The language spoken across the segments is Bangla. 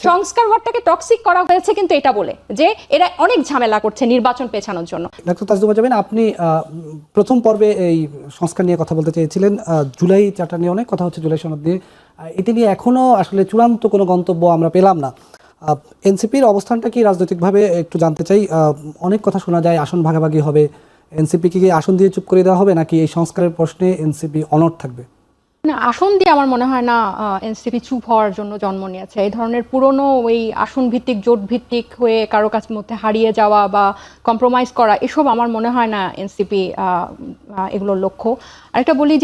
সংস্কার ওয়ার্ডটাকে টক্সিক করা হয়েছে কিন্তু এটা বলে যে এরা অনেক ঝামেলা করছে নির্বাচন পেছানোর জন্য। ডাক্তার তাজদুমা জামিন, আপনি প্রথম পর্বে এই সংস্কার নিয়ে কথা বলতে চেয়েছিলেন। জুলাই চার্টার নিয়ে অনেক কথা হচ্ছে, জুলাই সনদ নিয়ে। এটি নিয়ে এখনো আসলে চূড়ান্ত কোনো গন্তব্য আমরা পেলাম না। এনসিপির অবস্থানটা কি রাজনৈতিকভাবে একটু জানতে চাই। অনেক কথা শোনা যায় আসন ভাগাভাগি হবে, এনসিপিকে কি আসন দিয়ে চুপ করে দেওয়া হবে, নাকি এই সংস্কারের প্রশ্নে এনসিপি অনড় থাকবে? না, আসন দিয়ে আমার মনে হয় না এনসিপি চুপ হওয়ার জন্য জন্ম নিয়েছে। এই ধরনের পুরনো ওই আসন ভিত্তিক জোট ভিত্তিক হয়ে কারো কাছ মধ্যে হারিয়ে যাওয়া বা কম্প্রোমাইজ করা, এসব আমার মনে হয় না এনসিপি এগুলোর লক্ষ্য। আরেকটা বলি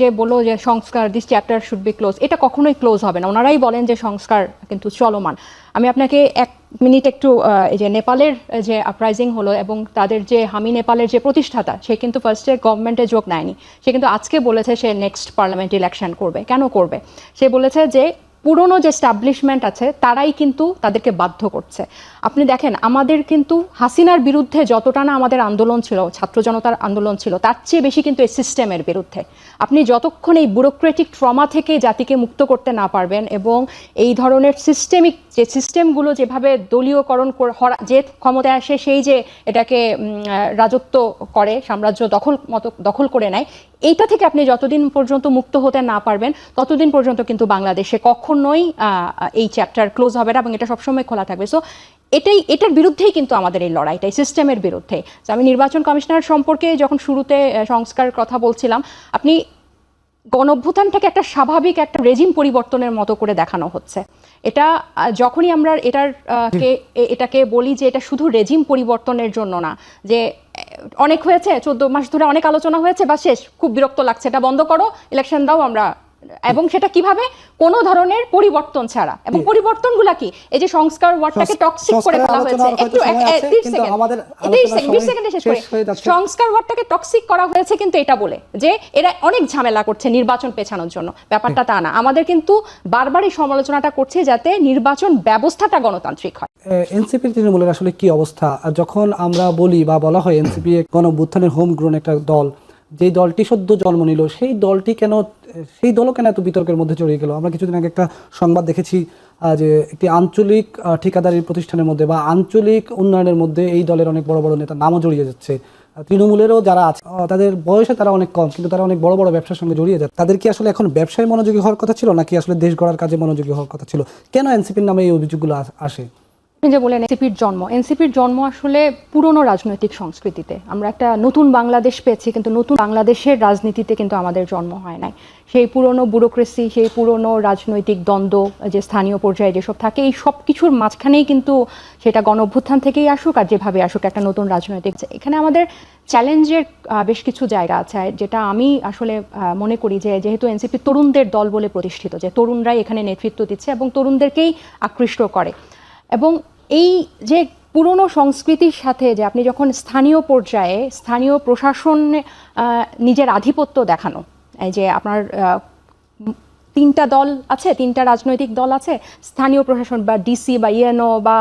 যে বললো যে সংস্কার this chapter should be close, এটা কখনোই ক্লোজ হবে না। ওনারাই বলেন যে সংস্কার কিন্তু চলমান। আমি আপনাকে এক মিনিট একটু এই যে নেপালের যে আপরাইজিং হলো এবং তাদের যে হামি নেপালের যে প্রতিষ্ঠাতা, সে কিন্তু ফার্স্টে গভর্নমেন্টে যোগ নেয়নি। সে কিন্তু আজকে বলেছে সে নেক্সট পার্লামেন্ট ইলেকশন করবে। কেন করবে? সে বলেছে যে পুরনো যে স্টাবলিশমেন্ট আছে তারাই কিন্তু তাদেরকে বাধ্য করছে। আপনি দেখেন, আমাদের কিন্তু হাসিনার বিরুদ্ধে যতটা না আমাদের আন্দোলন ছিল, ছাত্র জনতার আন্দোলন ছিল, তার চেয়ে বেশি কিন্তু এই সিস্টেমের বিরুদ্ধে। আপনি যতক্ষণ এই ব্যুরোক্রেটিক ট্রমা থেকে জাতিকে মুক্ত করতে না পারবেন এবং এই ধরনের সিস্টেমিক যে সিস্টেমগুলো যেভাবে দলীয়করণ যে ক্ষমতায় আসে সেই যে এটাকে রাজত্ব করে, সাম্রাজ্য দখল করে নেয়, এইটা থেকে আপনি যতদিন পর্যন্ত মুক্ত হতে না পারবেন ততদিন পর্যন্ত কিন্তু বাংলাদেশে কখনোই এই চ্যাপ্টার ক্লোজ হবে না এবং এটা সবসময় খোলা থাকবে। সো এটার বিরুদ্ধেই কিন্তু আমাদের এই লড়াইটা, এই সিস্টেমের বিরুদ্ধে। আমি নির্বাচন কমিশনার সম্পর্কে যখন শুরুতে সংস্কার কথা বলছিলাম, আপনি গণঅভ্যুত্থানটাকে একটা স্বাভাবিক একটা রেজিম পরিবর্তনের মতো করে দেখানো হচ্ছে। এটা যখনই আমরা এটাকে বলি যে এটা শুধু রেজিম পরিবর্তনের জন্য না, যে অনেক হয়েছে, 14 মাস ধরে অনেক আলোচনা হয়েছে বা শেষ, খুব বিরক্ত লাগছে, এটা বন্ধ করো, ইলেকশন দাও আমরা, এবং সেটা কিভাবে কোনো ধরনের পরিবর্তন ছাড়া। এবং পরিবর্তনগুলা কি? এই যে সংস্কার ওয়ার্ডটাকে টক্সিক করে ফেলা হয়েছে, একটু 20 সেকেন্ডে শেষ করে, সংস্কার ওয়ার্ডটাকে টক্সিক করা হয়েছে কিন্তু এটা বলে যে এরা অনেক ঝামেলা করছে নির্বাচন পেছানোর জন্য। ব্যাপারটা তা না। আমাদের কিন্তু বারবারই সমালোচনাটা করছে যাতে নির্বাচন ব্যবস্থাটা গণতান্ত্রিক হয়। এনসিপির তৃণমূলের আসলে কি অবস্থা? যখন আমরা বলি বা বলা হয় এনসিপি গণঅভ্যুত্থানের হোম গ্রোন একটা দল, যেই দলটি সদ্য জন্ম নিল, সেই দলও কেন এত বিতর্কের মধ্যে জড়িয়ে গেল? আমরা কিছুদিন আগে একটা সংবাদ দেখেছি যে একটি আঞ্চলিক ঠিকাদারি প্রতিষ্ঠানের মধ্যে বা আঞ্চলিক উন্নয়নের মধ্যে এই দলের অনেক বড় বড় নেতার নামও জড়িয়ে যাচ্ছে। তৃণমূলেরও যারা আছে তাদের বয়সে তারা অনেক কম, কিন্তু তারা অনেক বড় বড় ব্যবসার সঙ্গে জড়িয়ে যায়। তাদের কি আসলে এখন ব্যবসায় মনোযোগী হওয়ার কথা ছিল, নাকি আসলে দেশ গড়ার কাজে মনোযোগী হওয়ার কথা ছিল? কেন এনসিপির নামে এই অভিযোগগুলো আসে? যে বলেন এনসিপির জন্ম আসলে পুরনো রাজনৈতিক সংস্কৃতিতে। আমরা একটা নতুন বাংলাদেশ পেয়েছি, কিন্তু নতুন বাংলাদেশের রাজনীতিতে কিন্তু আমাদের জন্ম হয় নাই। সেই পুরনো ব্যুরোক্রেসি, সেই পুরনো রাজনৈতিক দ্বন্দ্ব যে স্থানীয় পর্যায়ে যেসব থাকে, এই সব কিছুর মাঝখানেই কিন্তু সেটা গণঅভ্যুত্থান থেকেই আসুক আর যেভাবে আসুক একটা নতুন রাজনৈতিক, এখানে আমাদের চ্যালেঞ্জের বেশ কিছু জায়গা আছে, যেটা আমি আসলে মনে করি যে যেহেতু এনসিপি তরুণদের দল বলে প্রতিষ্ঠিত, যে তরুণরাই এখানে নেতৃত্ব দিচ্ছে এবং তরুণদেরকেই আকৃষ্ট করে, এবং এই যে পুরনো সংস্কৃতির সাথে যে আপনি যখন স্থানীয় পর্যায়ে স্থানীয় প্রশাসনে নিজের আধিপত্য দেখানো, এই যে আপনার 3টা দল আছে, 3টা রাজনৈতিক দল আছে, স্থানীয় প্রশাসন বা ডিসি বা ইএনও বা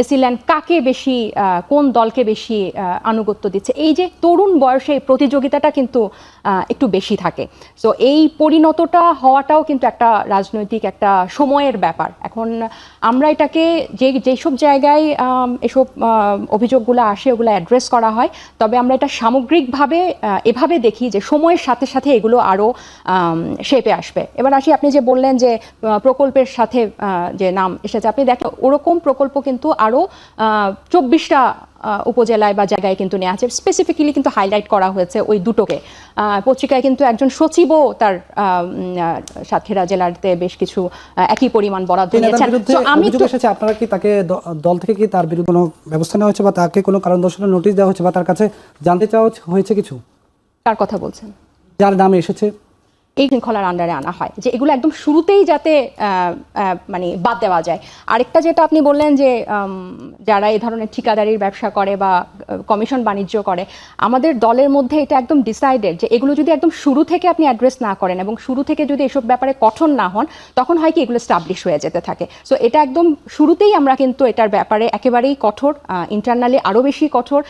এসিল্যান্ড কাকে বেশি, কোন দলকে বেশি আনুগত্য দিচ্ছে, এই যে তরুণ বয়সে প্রতিযোগিতাটা কিন্তু একটু বেশি থাকে। সো এই পরিণতটা হওয়াটাও কিন্তু একটা রাজনৈতিক একটা সময়ের ব্যাপার। এখন আমরা এটাকে যেসব জায়গায় এসব অভিযোগগুলো আসে ওগুলো অ্যাড্রেস করা হয়, তবে আমরা এটা সামগ্রিকভাবে এভাবে দেখি যে সময়ের সাথে সাথে এগুলো আরও শেপে আসবে। এবার আসি, আপনি যে বললেন যে প্রকল্পের সাথে যে নাম এসেছে, আপনি দেখেন ওরকম প্রকল্প কিন্তু আরও 24টা উপজেলায় বা জায়গায় কিন্তু নেওয়া আছে। স্পেসিফিক্যালি কিন্তু হাইলাইট করা হয়েছে ওই দুটোকে। পত্রিকায় কিন্তু একজন সচিবও তার সাতক্ষীরা জেলাতে বেশ কিছু একই পরিমাণ বরাদ্দ নিয়েছেন। আপনারা কি তাকে দল থেকে কি তার বিরুদ্ধে কোনো ব্যবস্থা নেওয়া হয়েছে বা তাকে কোনো কারণ দর্শানোর নোটিশ দেওয়া হয়েছে বা তার কাছে জানতে চাওয়া হয়েছে কিছু? কার কথা বলছেন? যার নামে এসেছে এই শৃঙ্খলার আন্ডারে আনা হয়, যে এগুলো একদম শুরুতেই যাতে মানে বাদ দেওয়া যায়। আরেকটা যেটা আপনি বললেন যে যারা এই ধরনের ঠিকাদারির ব্যবসা করে বা কমিশন বাণিজ্য করে, আমাদের দলের মধ্যে এটা একদম ডিসাইডেড যে এগুলো যদি একদম শুরু থেকে আপনি অ্যাড্রেস না করেন এবং শুরু থেকে যদি এসব ব্যাপারে কঠোর না হন, তখন হয় কি এগুলো স্টাবলিশ হয়ে যেতে থাকে। সো এটা একদম শুরুতেই আমরা কিন্তু এটার ব্যাপারে একেবারেই কঠোর, ইন্টারনালি আরও বেশি কঠোর।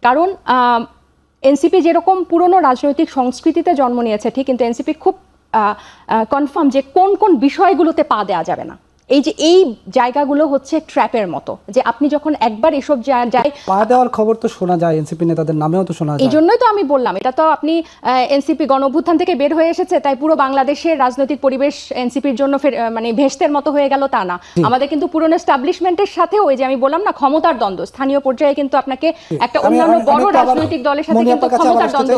কারণ এনসিপি যেরকম পুরনো রাজনৈতিক সংস্কৃতিতে জন্ম নিয়েছে ঠিক, কিন্তু এনসিপি খুব কনফার্ম যে কোন কোন বিষয়গুলোতে পা দেওয়া যাবে না। এই যে এই জায়গাগুলো হচ্ছে ট্র্যাপের মতো, যে আপনি যখন একবার এসব যায় পা দেওয়ার খবর তো শোনা যায়, এনসিপি নেতাদের নামেও তো শোনা এই যায়। জন্যই তো আমি বললাম, এটা তো আপনি এনসিপি গণঅভ্যুত্থান থেকে বের হয়ে এসেছে তাই পুরো বাংলাদেশের রাজনৈতিক পরিবেশ এনসিপির জন্য মানে ভেস্তের মতো হয়ে গেল তা না। আমাদের কিন্তু পুরনো এস্টাবলিশমেন্টের সাথে ওই যে আমি বললাম না ক্ষমতার দ্বন্দ্ব, স্থানীয় পর্যায়ে কিন্তু আপনাকে একটা অন্যান্য বড় রাজনৈতিক দলের সাথে কিন্তু ক্ষমতার দ্বন্দ্ব